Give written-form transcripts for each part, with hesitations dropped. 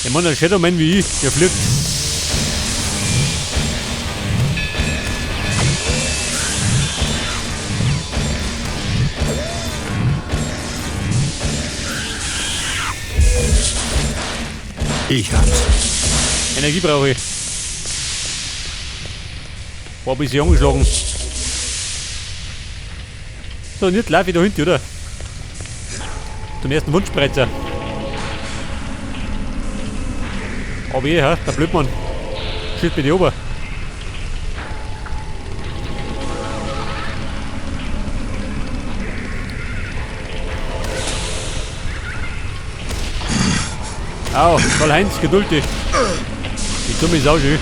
Ich meine, ein Shadowman wie ich, der fliegt. Ich hab's. Energie brauche ich. War ein bisschen angeschlagen. So, und jetzt laufe ich da hinten, oder? Zum ersten Wunschspreizer. Aber der Blödmann. Schießt mit die Ober. Au, Karl-Heinz, geduldig. Die dumme Sau schön.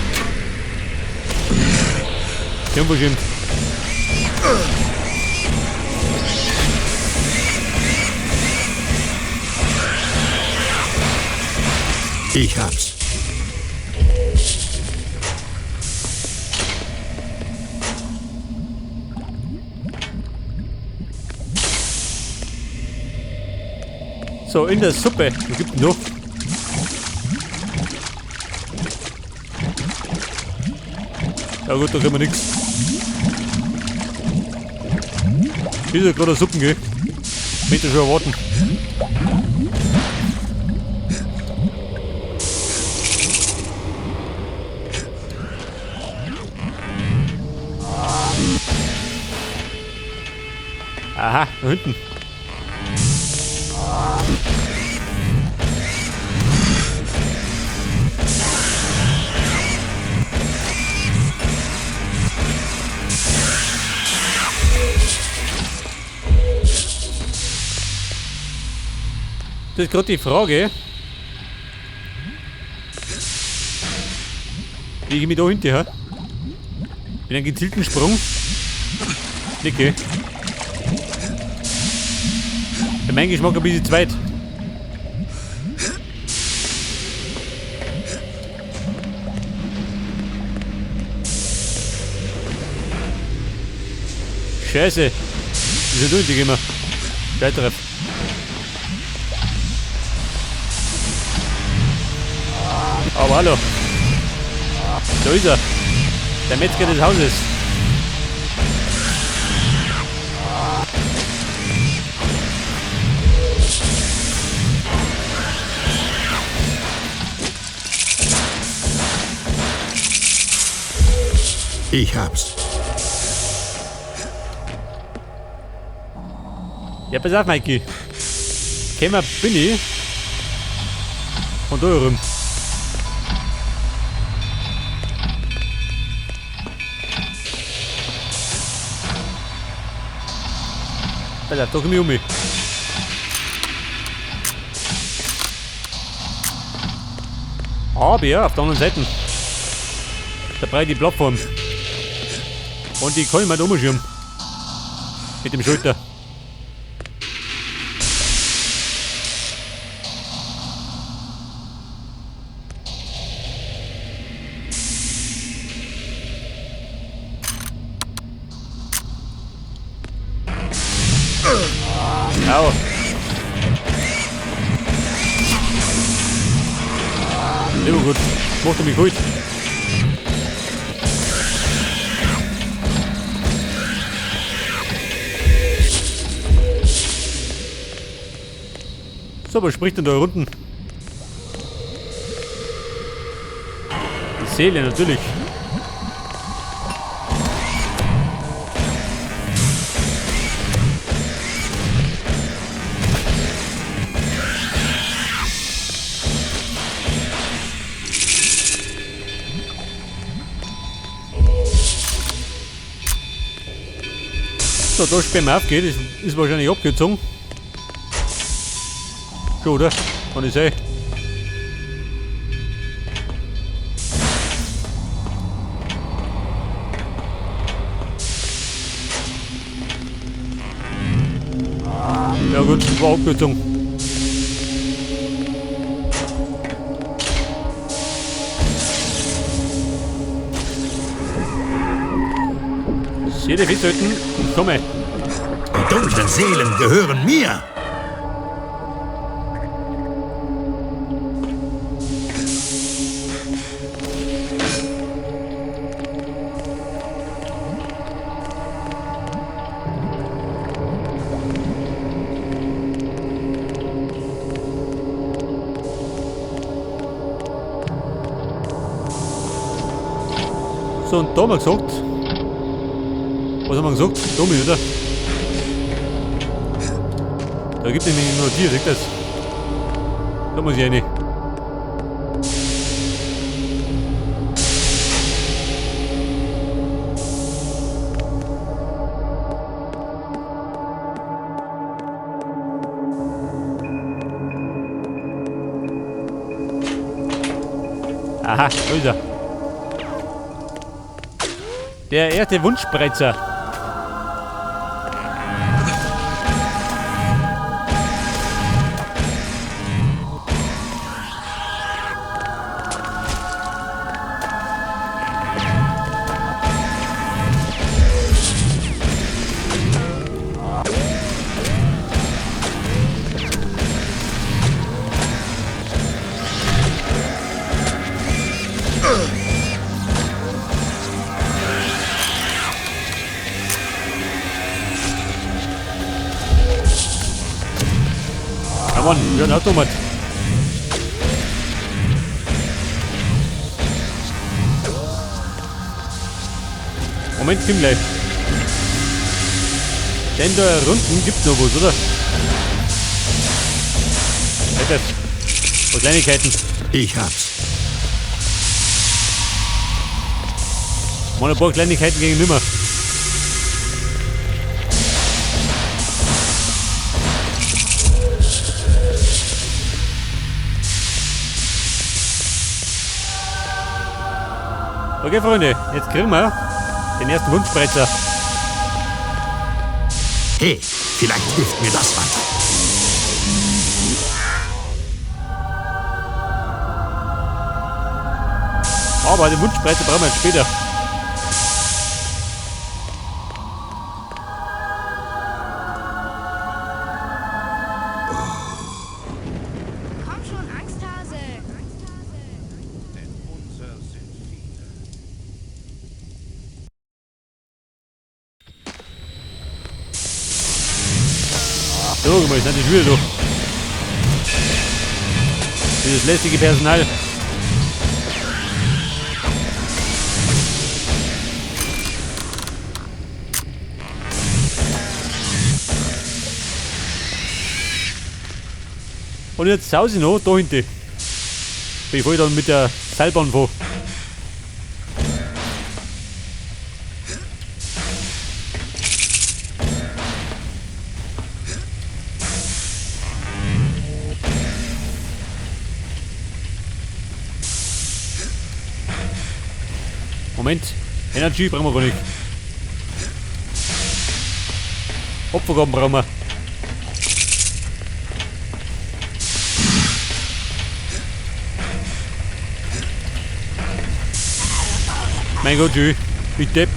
Irgendwo schimpft. Ich hab's. So, in der Suppe. Was gibt's denn noch? Ja gut, da kriegen wir nix. Ist ja gerade Suppen, gell? Möchte schon erwarten. Aha, da hinten. Das ist gerade die Frage, wie ich mich da hinten habe. Mit einem gezielten Sprung. Nicke. Für meinen Geschmack ein bisschen zu weit. Scheiße. Das ist ja durch, immer. Scheiteref. Aber hallo. Da ist er. Der Metzger des Hauses. Ich hab's. Ja, pass auf, Mikey. Kämmer bin ich. Und da rum. Pass auf, da komm ich um mich. Aber ja, auf der anderen Seite. Da breit die Plattform. Und die kann ich mal da umschirmen. Mit dem Schulter. Au. Sehr gut. Macht er mich gut. So, was spricht denn da unten? Die Seele natürlich. So, da sperren wir aufgeht, ist wahrscheinlich abgezogen. Schon, oder? Kann ich sehen. Ja gut, war abgezogen. Jede festhalten und komme. Die dunklen Seelen gehören mir. So, und da haben wir gesagt. Was haben wir gesagt? Da mit, oder? Da gibt es nämlich nur Tier, seht ihr das? Da muss ich rein. Aha, da ist er. Der erste Wunschspreizer. Ja Mann, wir haben Automat. Moment, komm gleich. Denn da unten gibt's noch was, oder? Etwas. So Kleinigkeiten. Ich hab's. Mal ein paar Kleinigkeiten gegen nimmer. Okay, Freunde, jetzt kriegen wir den ersten Wunschspreizer. Hey, vielleicht hilft mir das weiter. Aber den Wunschspreizer brauchen wir jetzt später. Komm schon, Angsthase. So, guck mal, jetzt sind die Schüler durch. Dieses lästige Personal. Und jetzt saus ich noch da hinten. Bevor ich dann mit der Seilbahn fahre. Moment, Energy brauchen wir gar nicht. Opfergaben brauchen wir. Mein Gott, Jü, ich depp.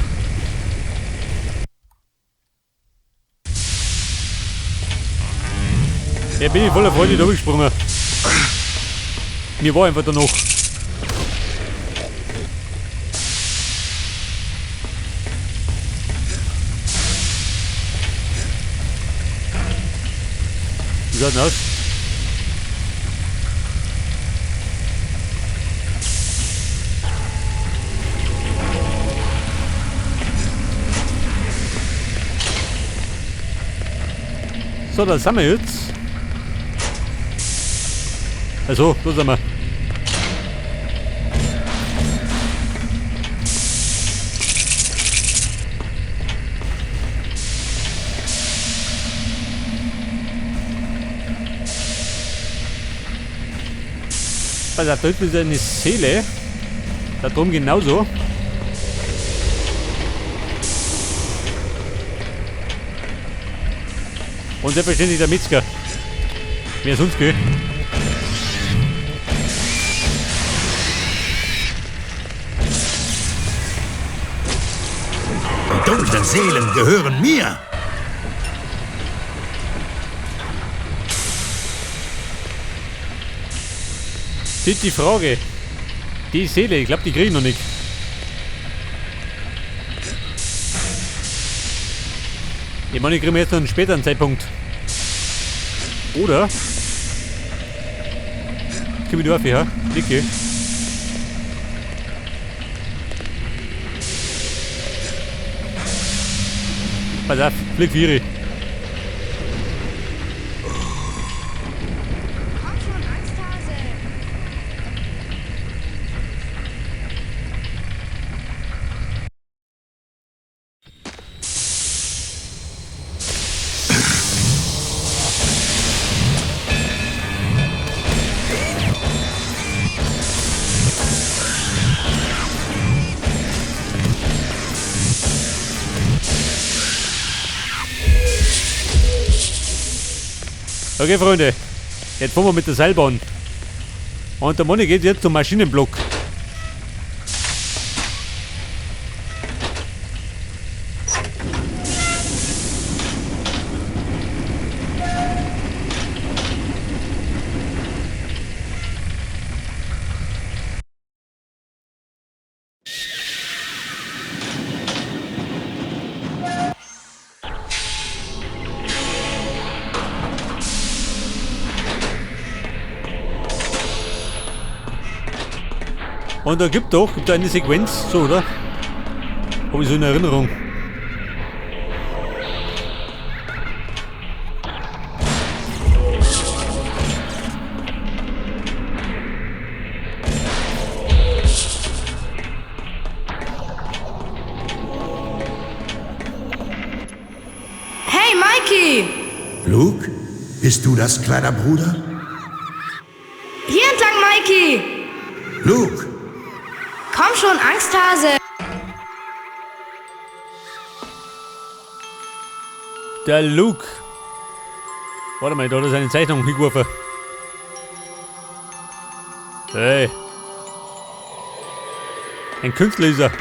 Ja, bin ich voller Freude da gesprungen. Mir war einfach da noch. Wie schaut denn aus? So, da sind wir jetzt. Also, da sind wir. Pass auf, da hinten ist eine Seele. Da drum genauso. Und selbstverständlich der Metzger. Wer sonst geht. Die dunklen Seelen gehören mir. Das ist die Frage. Die Seele, ich glaube, die kriege ich noch nicht. Ich meine, ich kriege jetzt noch einen späteren Zeitpunkt. Oder? Komm ich da auf, ja? Dicke. Pass auf, flieg Vieri. Komm schon, Angsthase. Okay, Freunde. Jetzt fahren wir mit der Seilbahn. Und der Manni geht jetzt zum Maschinenblock. Und da gibt da eine Sequenz, so oder? Habe ich so in Erinnerung. Hey, Mikey! Luke, bist du das, kleiner Bruder? Hier entlang, Mikey! Luke, Komm schon, Angsthase! Der Luke. Warte mal, da hat er seine Zeichnung hingeworfen. Hey. Ein Künstler ist er.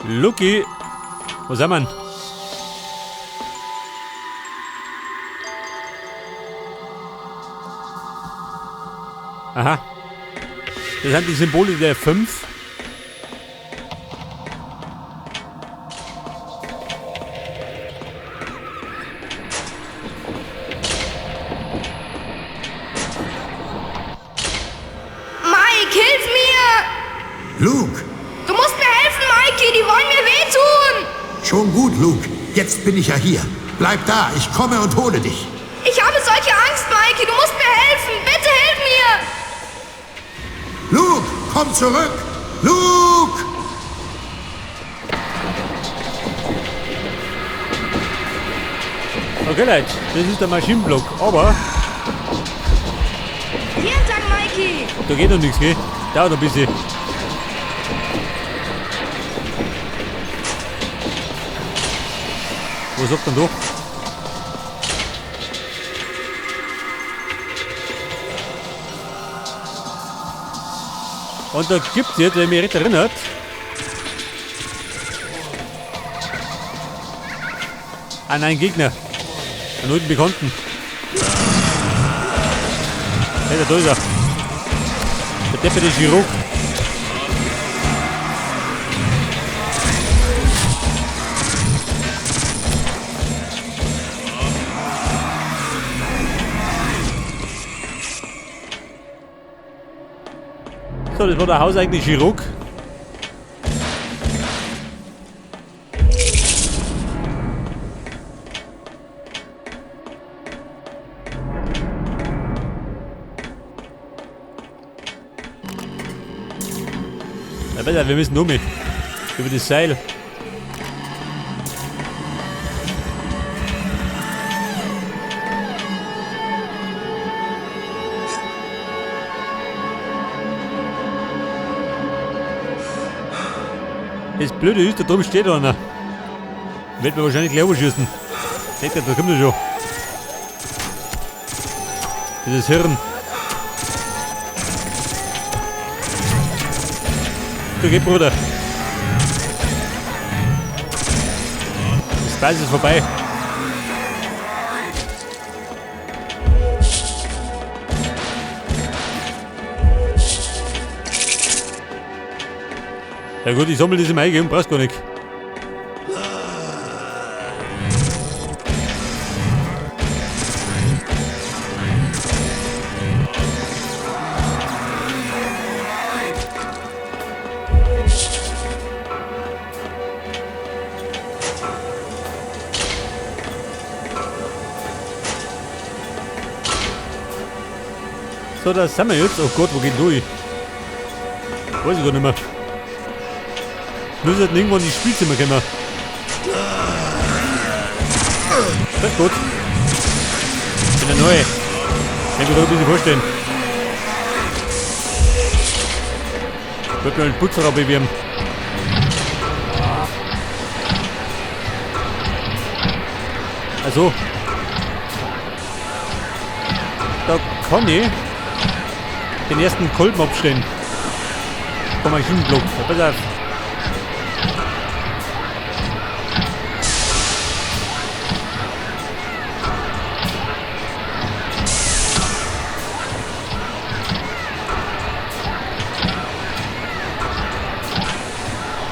Luki. Wo sind wir denn? Aha. Das sind die Symbole der 5. Mike, hilf mir! Luke, Du musst mir helfen, Mikey! Die wollen mir wehtun! schon gut, Luke. Jetzt bin ich ja hier. Bleib da, ich komme und hole dich. Ich habe solche Angst, Mikey! Du musst mir helfen! Bitte hilf mir! Luke, komm zurück! Luke! Okay, Leute, das ist der Maschinenblock. Aber Hier entlang, Mikey! da geht noch nichts, gell? Dauert ein bisschen. Was sagt denn da? Und da gibt es jetzt, wenn mich recht erinnert, an einen Gegner. Einen alten Bekannten. Hey, da ist er. Der depperte Chirurg. So, das war der hauseigene Chirurg. Ja, besser, wir müssen um mich. Über das Seil. Das Blöde ist, da drüben steht einer. Wird mir wahrscheinlich gleich überschießen. Seht ihr, da kommt er schon. Das ist Hirn. So geht, Bruder. Das Spaß ist vorbei. Ja gut, ich sammle diese Maige und brauch's gar nicht. So, da sind wir jetzt. Oh Gott, wo geht durch? Weiß ich gar nicht mehr. Müssen irgendwann die Spielzimmer kommen. Das ist gut. Ich bin der Neue. Ich kann mir da ein bisschen vorstellen. Ich würde mir einen Putzerraum bewerben. Also. Da kann ich den ersten Kolben abstellen. Vom Maschinenblock. Ja, pass auf.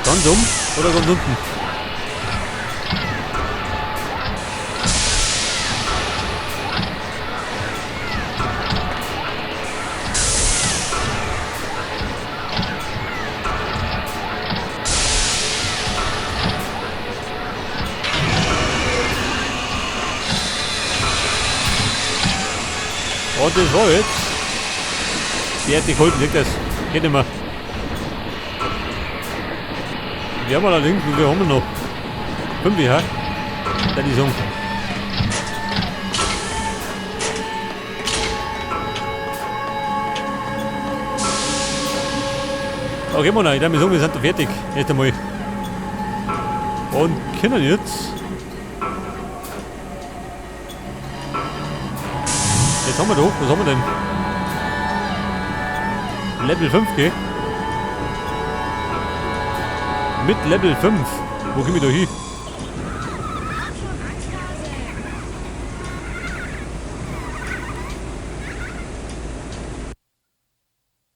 Ganz um oder ganz unten? Oh, das war jetzt. Die hat die geholfen, sagt das. Geht nicht mehr. Wir haben allerdings, wie viel haben wir noch? 5, ja? Das ist so. Okay, Mona, ich würde sagen, wir sind da fertig. Erst einmal. Und können jetzt. Jetzt haben wir doch, was haben wir denn? Level 5, gell? Mit Level 5. Wo komme ich da hin?